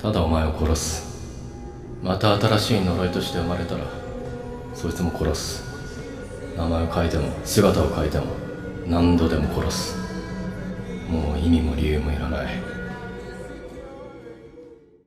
ただお前を殺す。また新しい呪いとして生まれたらそいつも殺す。名前を変えても姿を変えても何度でも殺す。もう意味も理由もいらない。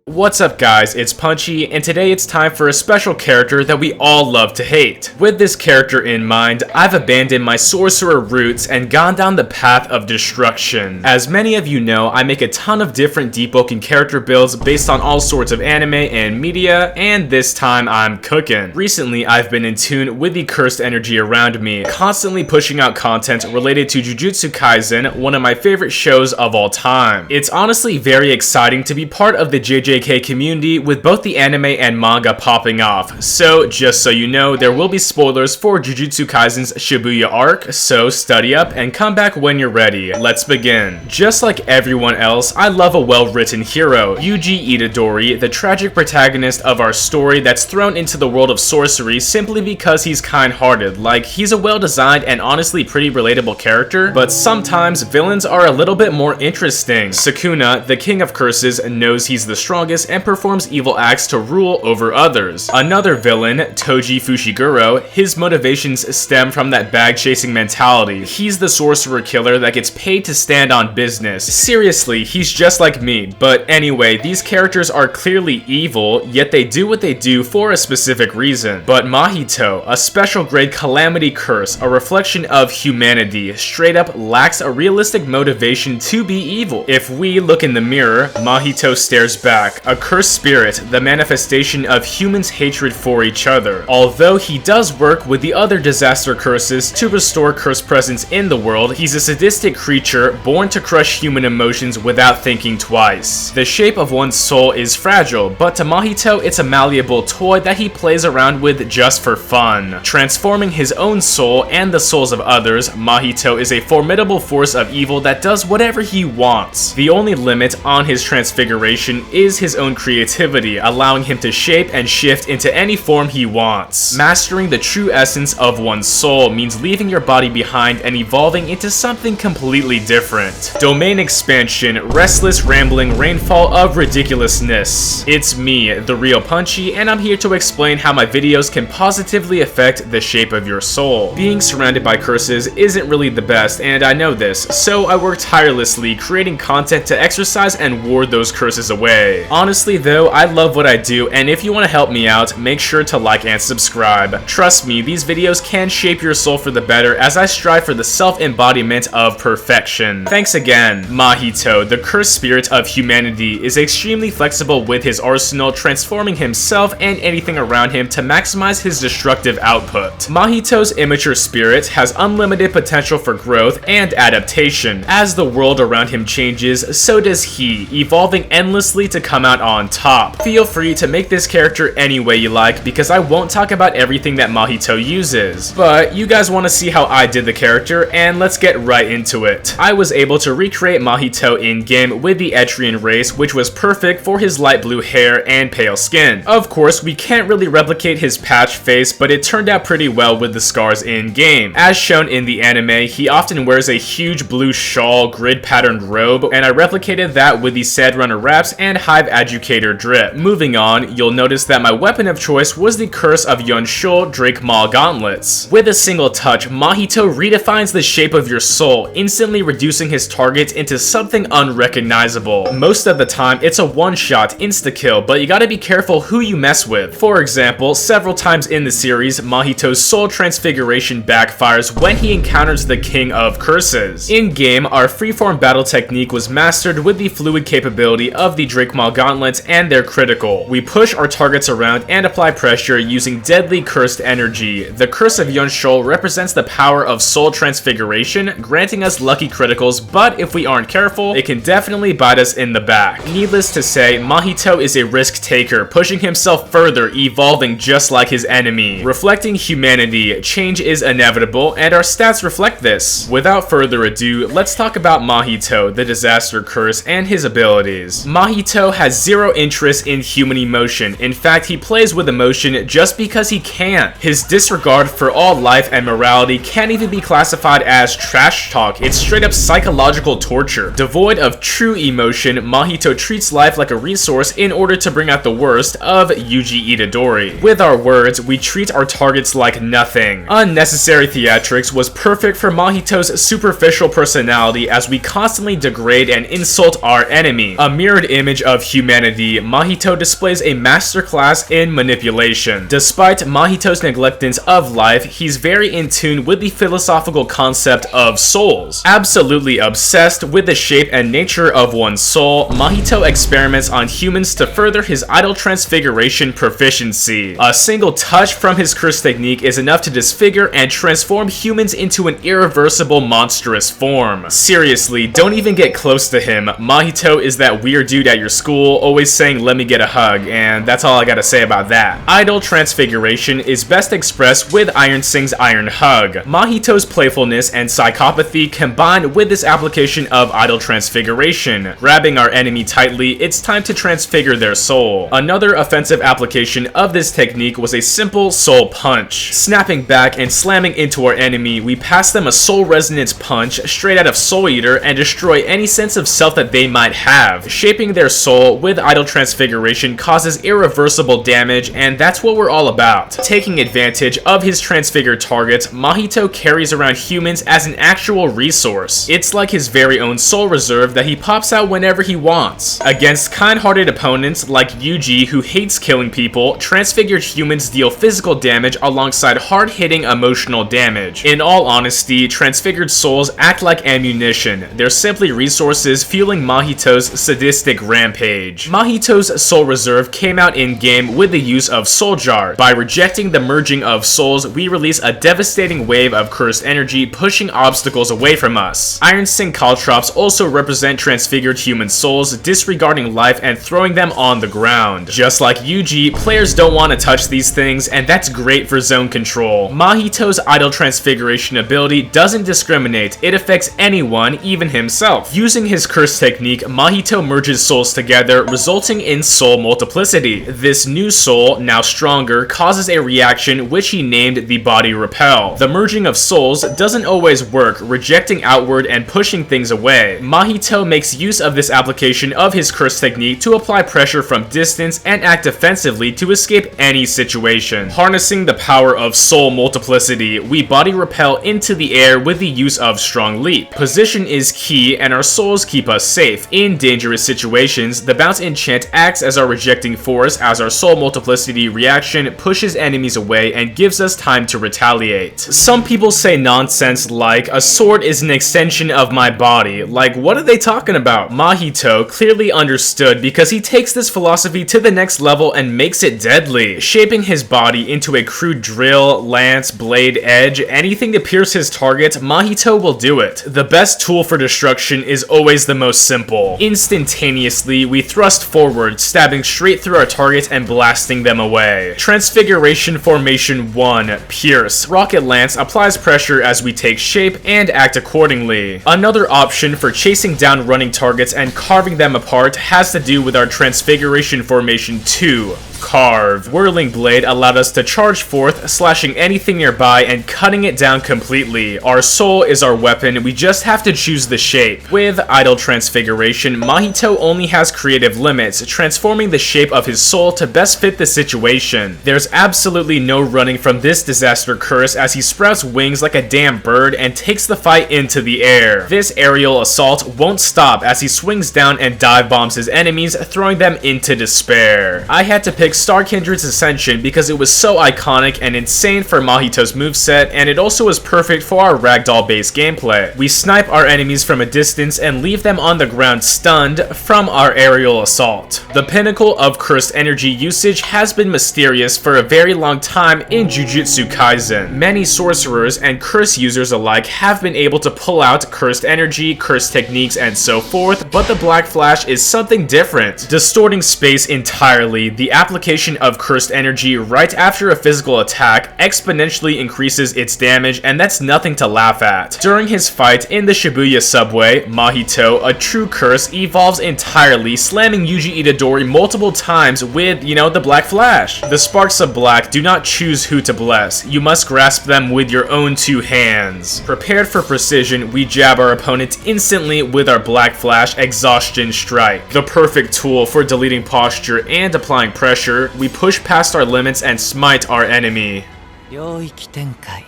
What's up guys, it's Punchy, and today it's time for a special character that we all love to hate. With this character in mind, I've abandoned my sorcerer roots and gone down the path of destruction. As many of you know, I make a ton of different Deepwoken character builds based on all sorts of anime and media, and this time I'm cooking. Recently, I've been in tune with the cursed energy around me, constantly pushing out content related to Jujutsu Kaisen, one of my favorite shows of all time. It's honestly very exciting to be part of the JJK community with both the anime and manga popping off. So just so you know, there will be spoilers for Jujutsu Kaisen's Shibuya arc, so study up and come back when you're ready. Let's begin. Just like everyone else, I love a well-written hero, Yuji Itadori, the tragic protagonist of our story that's thrown into the world of sorcery simply because he's kind-hearted. Like, he's a well-designed and honestly pretty relatable character, but sometimes villains are a little bit more interesting. Sukuna, the king of curses, knows he's the strongest and performs evil acts to rule over others. Another villain, Toji Fushiguro, his motivations stem from that bag-chasing mentality. He's the sorcerer killer that gets paid to stand on business. Seriously, he's just like me. But anyway, these characters are clearly evil, yet they do what they do for a specific reason. But Mahito, a special grade calamity curse, a reflection of humanity, straight up lacks a realistic motivation to be evil. If we look in the mirror, Mahito stares back, a cursed spirit, the manifestation of humans' hatred for each other. Although he does work with the other disaster curses to restore cursed presence in the world, he's a sadistic creature born to crush human emotions without thinking twice. The shape of one's soul is fragile, but to Mahito it's a malleable toy that he plays around with just for fun. Transforming his own soul and the souls of others, Mahito is a formidable force of evil that does whatever he wants. The only limit on his transfiguration is his own creativity, allowing him to shape and shift into any form he wants. Mastering the true essence of one's soul means leaving your body behind and evolving into something completely different. Domain expansion, restless rambling rainfall of ridiculousness. It's me, TheRealPunchee, and I'm here to explain how my videos can positively affect the shape of your soul. Being surrounded by curses isn't really the best, and I know this, so I work tirelessly creating content to exorcise and ward those curses away. Honestly though, I love what I do, and if you want to help me out, make sure to like and subscribe. Trust me, these videos can shape your soul for the better as I strive for the self-embodiment of perfection. Thanks again. Mahito, the cursed spirit of humanity, is extremely flexible with his arsenal, transforming himself and anything around him to maximize his destructive output. Mahito's immature spirit has unlimited potential for growth and adaptation. As the world around him changes, so does he, evolving endlessly to come out on top. Feel free to make this character any way you like because I won't talk about everything that Mahito uses. But you guys want to see how I did the character, and let's get right into it. I was able to recreate Mahito in-game with the Etrian race, which was perfect for his light blue hair and pale skin. Of course, we can't really replicate his patch face, but it turned out pretty well with the scars in-game. As shown in the anime, he often wears a huge blue shawl, grid-patterned robe, and I replicated that with the Sad Runner wraps and Hive Educator drip. Moving on, you'll notice that my weapon of choice was the Curse of Yonshul Drake Maw Gauntlets. With a single touch, Mahito redefines the shape of your soul, instantly reducing his target into something unrecognizable. Most of the time, it's a one-shot insta-kill, but you gotta be careful who you mess with. For example, several times in the series, Mahito's soul transfiguration backfires when he encounters the King of Curses. In-game, our freeform battle technique was mastered with the fluid capability of the Drake Maw Gauntlets and their critical. We push our targets around and apply pressure using deadly cursed energy. The Curse of Yonshul represents the power of soul transfiguration, granting us lucky criticals, but if we aren't careful, it can definitely bite us in the back. Needless to say, Mahito is a risk taker, pushing himself further, evolving just like his enemy. Reflecting humanity, change is inevitable, and our stats reflect this. Without further ado, let's talk about Mahito, the disaster curse, and his abilities. Mahito has has zero interest in human emotion. In fact, he plays with emotion just because he can. His disregard for all life and morality can't even be classified as trash talk. It's straight up psychological torture. Devoid of true emotion, Mahito treats life like a resource in order to bring out the worst of Yuji Itadori. With our words, we treat our targets like nothing. Unnecessary theatrics was perfect for Mahito's superficial personality as we constantly degrade and insult our enemy. A mirrored image of humanity, Mahito displays a masterclass in manipulation. Despite Mahito's neglectance of life, he's very in tune with the philosophical concept of souls. Absolutely obsessed with the shape and nature of one's soul, Mahito experiments on humans to further his idol transfiguration proficiency. A single touch from his curse technique is enough to disfigure and transform humans into an irreversible monstrous form. Seriously, don't even get close to him. Mahito is that weird dude at your school always saying let me get a hug, and that's all I gotta say about that. Idol transfiguration is best expressed with Iron Sing's Iron Hug. Mahito's playfulness and psychopathy combined with this application of idol transfiguration. Grabbing our enemy tightly, it's time to transfigure their soul. Another offensive application of this technique was a simple soul punch. Snapping back and slamming into our enemy, we pass them a soul resonance punch straight out of Soul Eater and destroy any sense of self that they might have. Shaping their soul with idol transfiguration causes irreversible damage, and that's what we're all about. Taking advantage of his transfigured targets, Mahito carries around humans as an actual resource. It's like his very own soul reserve that he pops out whenever he wants. Against kind-hearted opponents like Yuji, who hates killing people, transfigured humans deal physical damage alongside hard-hitting emotional damage. In all honesty, transfigured souls act like ammunition. They're simply resources fueling Mahito's sadistic rampage. Mahito's soul reserve came out in-game with the use of Soul Jar. By rejecting the merging of souls, we release a devastating wave of cursed energy, pushing obstacles away from us. Iron Sing Caltrops also represent transfigured human souls, disregarding life and throwing them on the ground. Just like Yuji, players don't want to touch these things, and that's great for zone control. Mahito's idol transfiguration ability doesn't discriminate, it affects anyone, even himself. Using his curse technique, Mahito merges souls together, resulting in soul multiplicity. This new soul, now stronger, causes a reaction which he named the body repel. The merging of souls doesn't always work, rejecting outward and pushing things away. Mahito makes use of this application of his curse technique to apply pressure from distance and act defensively to escape any situation. Harnessing the power of soul multiplicity, we body repel into the air with the use of strong leap. Position is key and our souls keep us safe. In dangerous situations, the bounce enchant acts as our rejecting force as our soul multiplicity reaction pushes enemies away and gives us time to retaliate. Some people say nonsense like, a sword is an extension of my body. Like, what are they talking about? Mahito clearly understood because he takes this philosophy to the next level and makes it deadly. Shaping his body into a crude drill, lance, blade, edge, anything to pierce his target, Mahito will do it. The best tool for destruction is always the most simple. Instantaneously, we thrust forward, stabbing straight through our target and blasting them away. Transfiguration Formation 1, Pierce. Rocket Lance applies pressure as we take shape and act accordingly. Another option for chasing down running targets and carving them apart has to do with our Transfiguration Formation 2, Carve. Whirling Blade allowed us to charge forth, slashing anything nearby and cutting it down completely. Our soul is our weapon, we just have to choose the shape. With Idol Transfiguration, Mahito only has creative limits, transforming the shape of his soul to best fit the situation. There's absolutely no running from this disaster curse as he sprouts wings like a damn bird and takes the fight into the air. This aerial assault won't stop as he swings down and dive bombs his enemies, throwing them into despair. I had to pick Star Kindred's Ascension because it was so iconic and insane for Mahito's moveset, and it also was perfect for our ragdoll-based gameplay. We snipe our enemies from a distance and leave them on the ground stunned from our aerial assault. The pinnacle of cursed energy usage has been mysterious for a very long time in Jujutsu Kaisen. Many sorcerers and curse users alike have been able to pull out cursed energy, cursed techniques, and so forth, but the Black Flash is something different. Distorting space entirely, the application of cursed energy right after a physical attack exponentially increases its damage, and that's nothing to laugh at. During his fight in the Shibuya subway, Mahito, a true curse, evolves entirely, slamming Yuji Itadori multiple times with, the Black Flash. The sparks of black do not choose who to bless. You must grasp them with your own two hands. Prepared for precision, we jab our opponent instantly with our Black Flash Exhaustion Strike. The perfect tool for deleting posture and applying pressure, we push past our limits and smite our enemy. 領域展開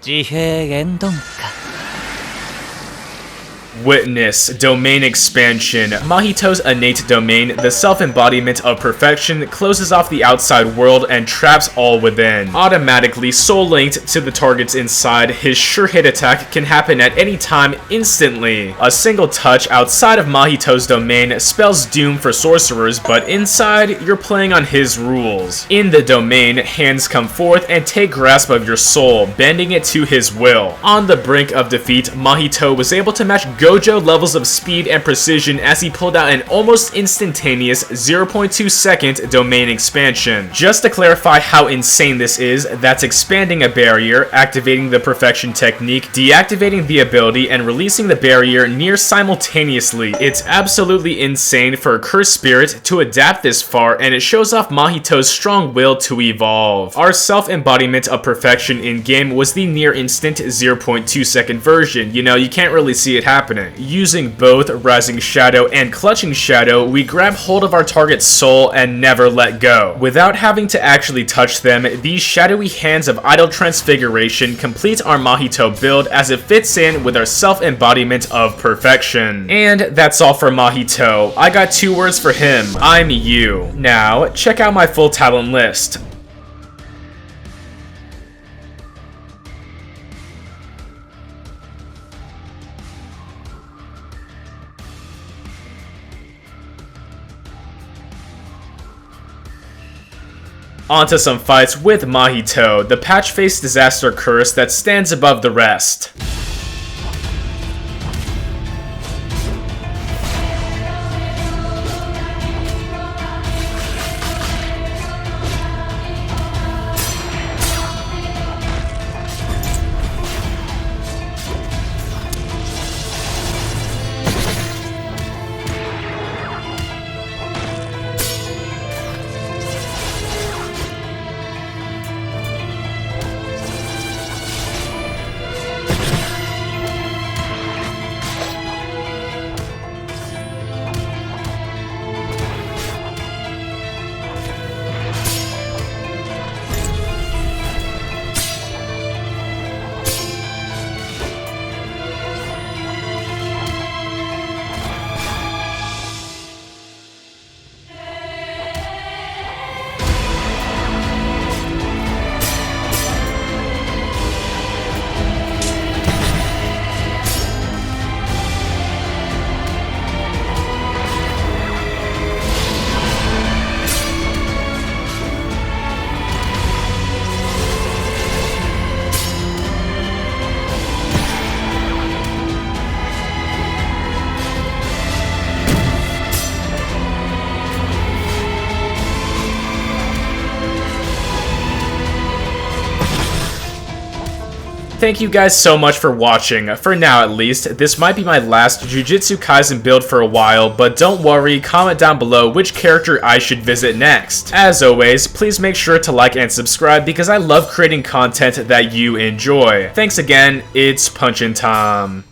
自閉言論化 Witness Domain Expansion. Mahito's innate domain, the self-embodiment of perfection, closes off the outside world and traps all within. Automatically soul-linked to the targets inside, his sure hit attack can happen at any time instantly. A single touch outside of Mahito's domain spells doom for sorcerers, but inside, you're playing on his rules. In the domain, hands come forth and take grasp of your soul, bending it to his will. On the brink of defeat, Mahito was able to match Gojo levels of speed and precision as he pulled out an almost instantaneous 0.2 second domain expansion. Just to clarify how insane this is, that's expanding a barrier, activating the perfection technique, deactivating the ability, and releasing the barrier near simultaneously. It's absolutely insane for a cursed spirit to adapt this far, and it shows off Mahito's strong will to evolve. Our self-embodiment of perfection in-game was the near instant 0.2 second version. You can't really see it happening. Using both Rising Shadow and Clutching Shadow, we grab hold of our target's soul and never let go. Without having to actually touch them, these shadowy hands of idle transfiguration complete our Mahito build as it fits in with our self-embodiment of perfection. And that's all for Mahito. I got 2 words for him. I'm you. Now, check out my full talent list. Onto some fights with Mahito, the patch-face disaster curse that stands above the rest. Thank you guys so much for watching. For now at least, this might be my last Jujutsu Kaisen build for a while, but don't worry, comment down below which character I should visit next. As always, please make sure to like and subscribe because I love creating content that you enjoy. Thanks again, it's Punchin' Tom.